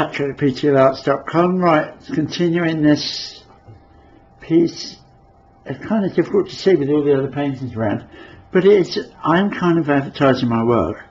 patrick@ptlarts.com. Right, continuing this piece. It's kind of difficult to see with all the other paintings around, but I'm kind of advertising my work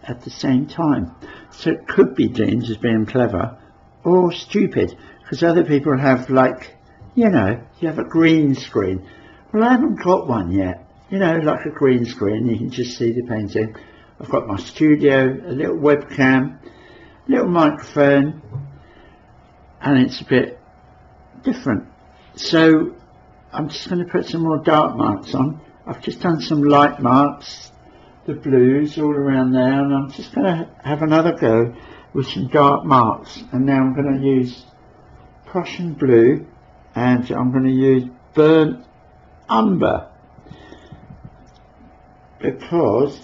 at the same time, so it could be deemed as being clever or stupid, because other people have, like, you know, you have a green screen. Well, I haven't got one yet, you know, like a green screen, you can just see the painting. I've got my studio, a little webcam, little microphone, and it's a bit different. So I'm just going to put some more dark marks on. I've just done some light marks, the blues all around there, and I'm just going to have another go with some dark marks. And now I'm going to use Prussian blue, and I'm going to use burnt umber, because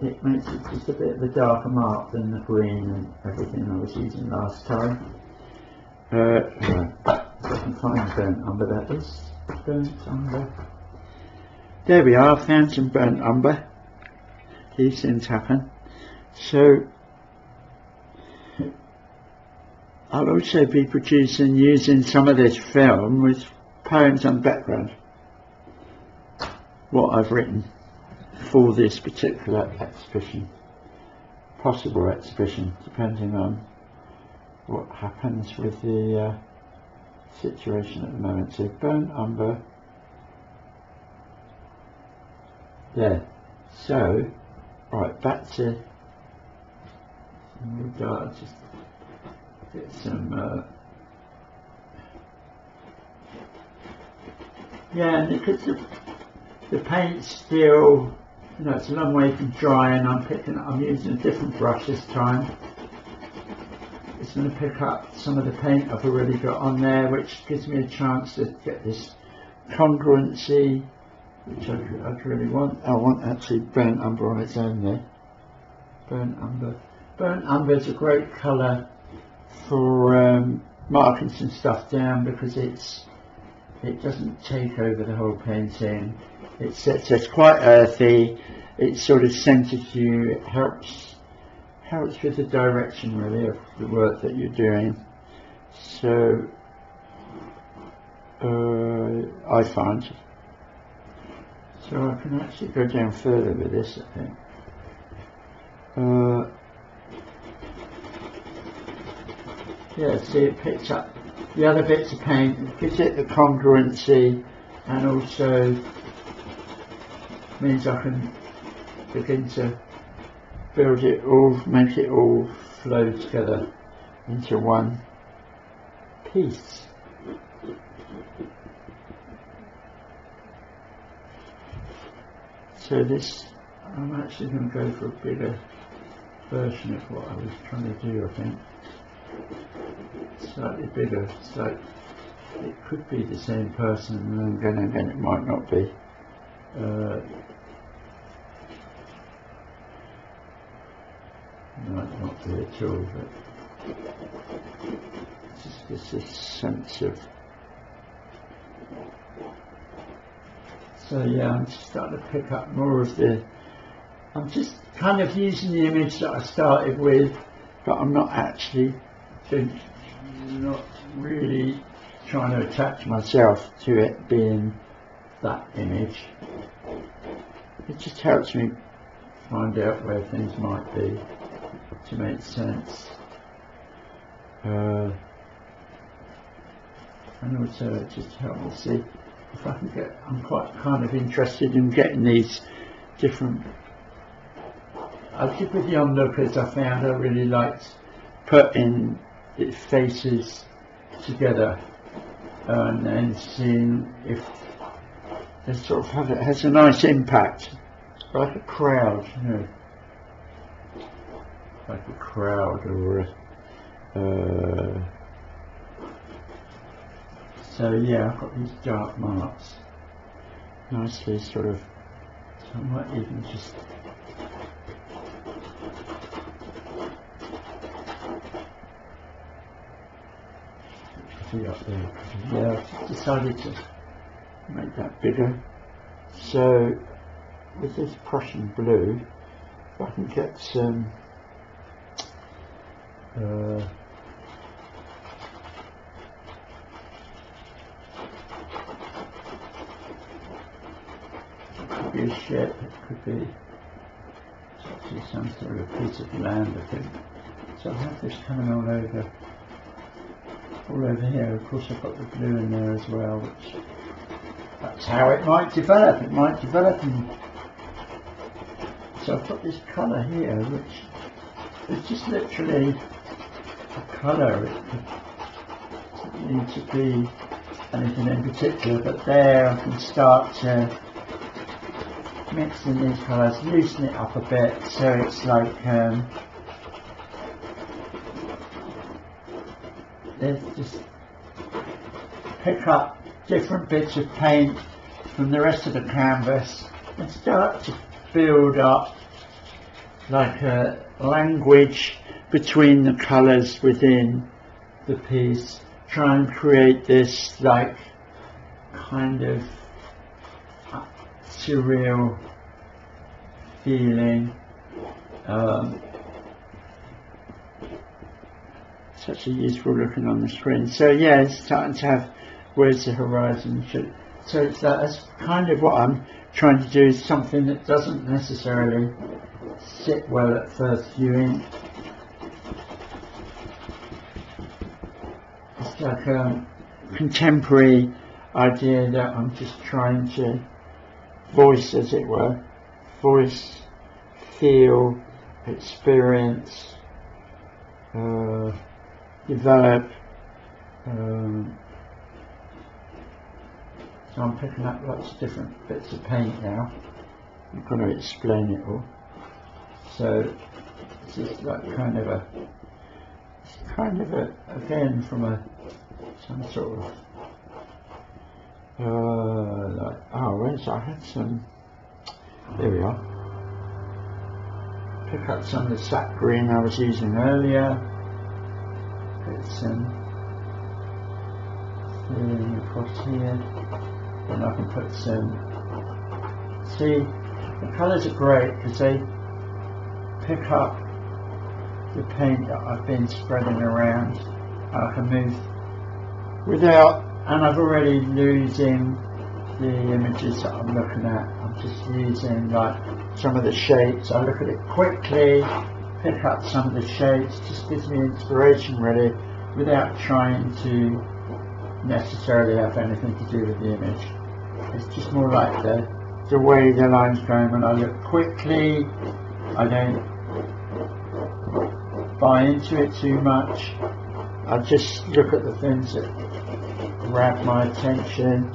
it makes it just a bit of a darker mark than the green and everything I was using last time. Right. If I can find burnt umber, that is. Burnt umber. There we are, found some burnt umber. These things happen. So I'll also be using some of this film with poems on the background. What I've written for this particular exhibition. Possible exhibition, depending on what happens with the situation at the moment. So burnt umber there. So right, back to just get some yeah, and because the paint's still, you know, it's a long way from dry, and I'm using a different brush this time. It's going to pick up some of the paint I've already got on there, which gives me a chance to get this congruency, which I'd really want. I want actually burnt umber on its own there. Burnt umber. Burnt umber is a great colour for marking some stuff down, because it doesn't take over the whole painting. It's quite earthy. It sort of centers you. It helps with the direction, really, of the work that you're doing. So I find, so I can actually go down further with this, I think. Yeah, see, it picks up the other bits of paint, it gives it the congruency, and also means I can begin to build it all, make it all flow together into one piece. So this, I'm actually going to go for a bigger version of what I was trying to do, I think. Slightly bigger. It's like it could be the same person, and then again it might not be. Might not be at all, but just gives this sense of. So yeah, I'm just starting to pick up more of the. I'm just kind of using the image that I started with, but I'm not actually, not really trying to attach myself to it being that image. It just helps me find out where things might be to make sense. And also it just helps me see if I can get, I'm quite kind of interested in getting these different, I did with the onlookers, I found I really liked putting its faces together and then seeing if they sort of have, it has a nice impact, like a crowd, you know, like a crowd, or so yeah, I've got these dark marks nicely sort of, so I might even just up there. Yeah, I've decided to make that bigger. So with this Prussian blue, if I can get some Could be a ship, it could be actually some sort of piece of land, I think. So I have this coming all over here. Of course I've got the blue in there as well, which that's how it might develop. It might develop, and so I've got this colour here, which is just literally a colour. It doesn't need to be anything in particular, but there I can start to mix in these colours, loosen it up a bit, so it's like let's just pick up different bits of paint from the rest of the canvas and start to build up like a language between the colours within the piece. Try and create this like kind of surreal feeling. It's actually useful looking on the screen. So yeah, it's starting to have where's the horizon. So it's that's kind of what I'm trying to do, is something that doesn't necessarily sit well at first viewing. It's like a contemporary idea that I'm just trying to voice, as it were. Voice, feel, experience, develop. So I'm picking up lots of different bits of paint now. I'm going to explain it all. So this is like kind of a again from some sort of like, oh, where's I had some, there we are. Pick up some of the sap green I was using earlier. Put some filling across here. Then I can put some, see, the colours are great because they pick up the paint that I've been spreading around. I can move without, and I've already losing the images that I'm looking at. I'm just using like some of the shapes. I look at it quickly, pick up some of the shapes, just gives me inspiration really, without trying to necessarily have anything to do with the image. It's just more like the way the line's going. When I look quickly, I don't buy into it too much. I just look at the things that grab my attention,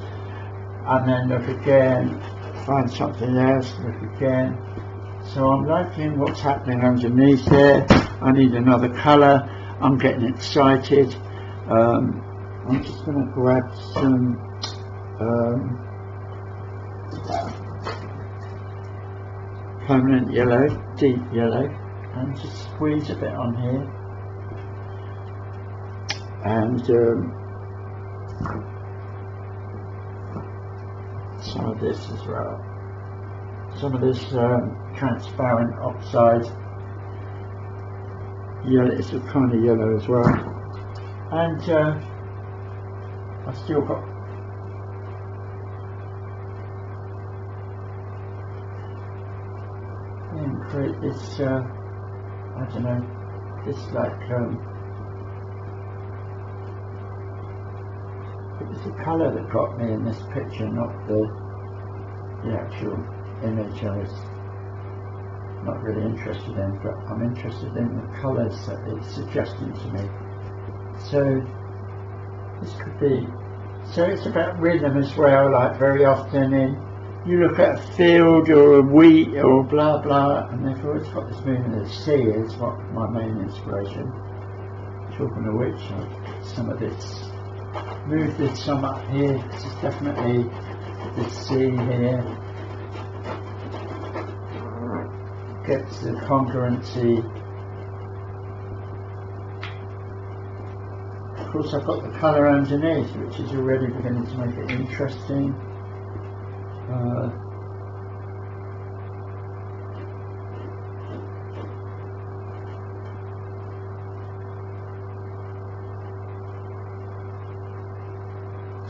and then look again, find something else, look again. So I'm liking what's happening underneath there. I need another colour. I'm getting excited. I'm just going to grab some permanent yellow, deep yellow, and just squeeze a bit on here. And some of this as well. Some of this transparent oxide yellow, it's a kind of yellow as well. And I've still got and create this I don't know, this like it was the colour that got me in this picture, not the actual image I was not really interested in, but I'm interested in the colours that it's suggesting to me. So this could be, so it's about rhythm as well. Like very often you look at a field or a wheat or blah blah, and therefore it's got this movement of the sea is what my main inspiration. Talking of which, some of this, move this some up here. This is definitely the sea here. Gets the congruency. Of course I've got the colour underneath, which is already beginning to make it interesting.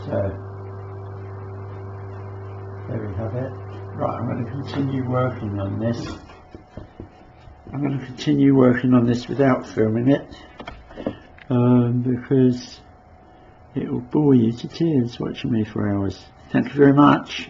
So there we have it. Right, I'm going to continue working on this. I'm going to continue working on this without filming it, because it will bore you to tears watching me for hours. Thank you very much.